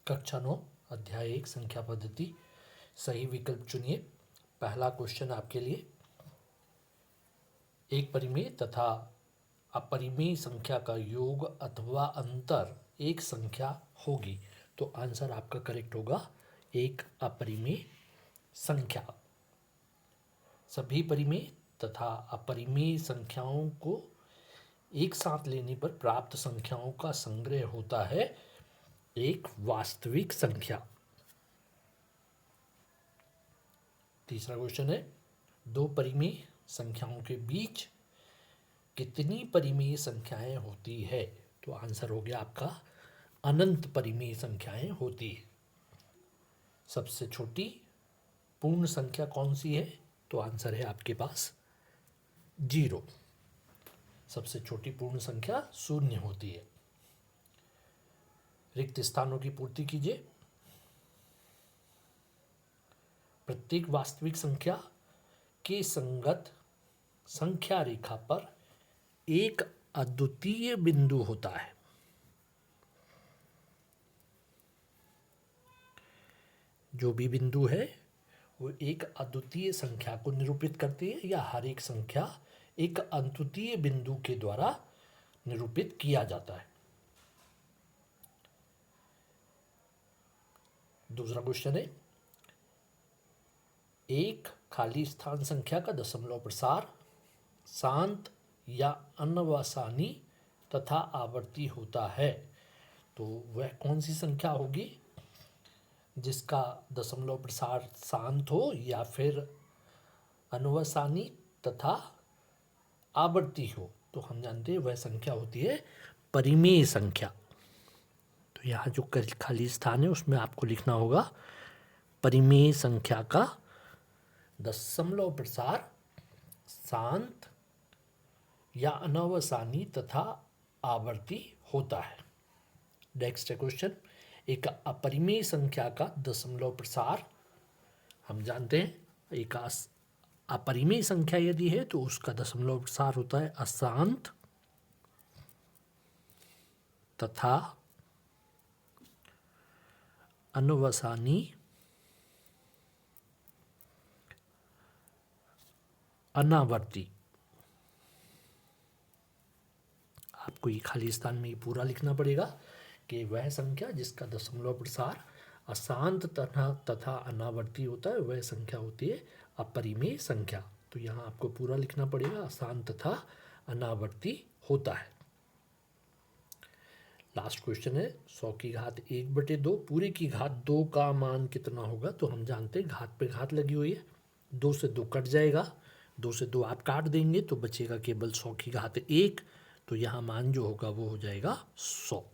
कक्षा 9 अध्याय 1 संख्या पद्धति। सही विकल्प चुनिए। पहला क्वेश्चन आपके लिए, एक परिमेय तथा अपरिमेय संख्या का योग अथवा अंतर एक संख्या होगी, तो आंसर आपका करेक्ट होगा एक अपरिमेय संख्या। सभी परिमेय तथा अपरिमेय संख्याओं को एक साथ लेने पर प्राप्त संख्याओं का संग्रह होता है एक वास्तविक संख्या। तीसरा क्वेश्चन है, दो परिमेय संख्याओं के बीच कितनी परिमेय संख्याएं होती है, तो आंसर हो गया आपका अनंत परिमेय संख्याएं होती है। सबसे छोटी पूर्ण संख्या कौन सी है, तो आंसर है आपके पास 0। सबसे छोटी पूर्ण संख्या 0 होती है। रिक्त स्थानों की पूर्ति कीजिए। प्रत्येक वास्तविक संख्या के संगत संख्या रेखा पर एक अद्वितीय बिंदु होता है। जो भी बिंदु है वो एक अद्वितीय संख्या को निरूपित करती है, या हर एक संख्या एक अद्वितीय बिंदु के द्वारा निरूपित किया जाता है। दूसरा क्वेश्चन है, एक खाली स्थान संख्या का दशमलव प्रसार शांत या अनवसानी तथा आवर्ती होता है, तो वह कौन सी संख्या होगी जिसका दशमलव प्रसार शांत हो या फिर अनवसानी तथा आवर्ती हो, तो हम जानते हैं वह संख्या होती है परिमेय संख्या। तो यहाँ जो खाली स्थान है उसमें आपको लिखना होगा परिमेय संख्या का दशमलव प्रसार शांत या अनवसानी तथा आवर्ती होता है। नेक्स्ट क्वेश्चन, एक अपरिमेय संख्या का दशमलव प्रसार, हम जानते हैं एक अपरिमेय संख्या यदि है तो उसका दशमलव प्रसार होता है अशांत तथा अनवसानी अनावर्ती। आपको ये खाली स्थान में ये पूरा लिखना पड़ेगा कि वह संख्या जिसका दशमलव प्रसार अशांत तथा अनावर्ती होता है वह संख्या होती है अपरिमेय संख्या। तो यहाँ आपको पूरा लिखना पड़ेगा अशांत तथा अनावर्ती होता है। लास्ट क्वेश्चन है, 100 की घात 1/2 पूरे की घात 2 का मान कितना होगा, तो हम जानते हैं घात पे घात लगी हुई है, 2 से 2 कट जाएगा, 2 से 2 आप काट देंगे तो बचेगा केवल 100 की घात 1, तो यहाँ मान जो होगा वो हो जाएगा 100।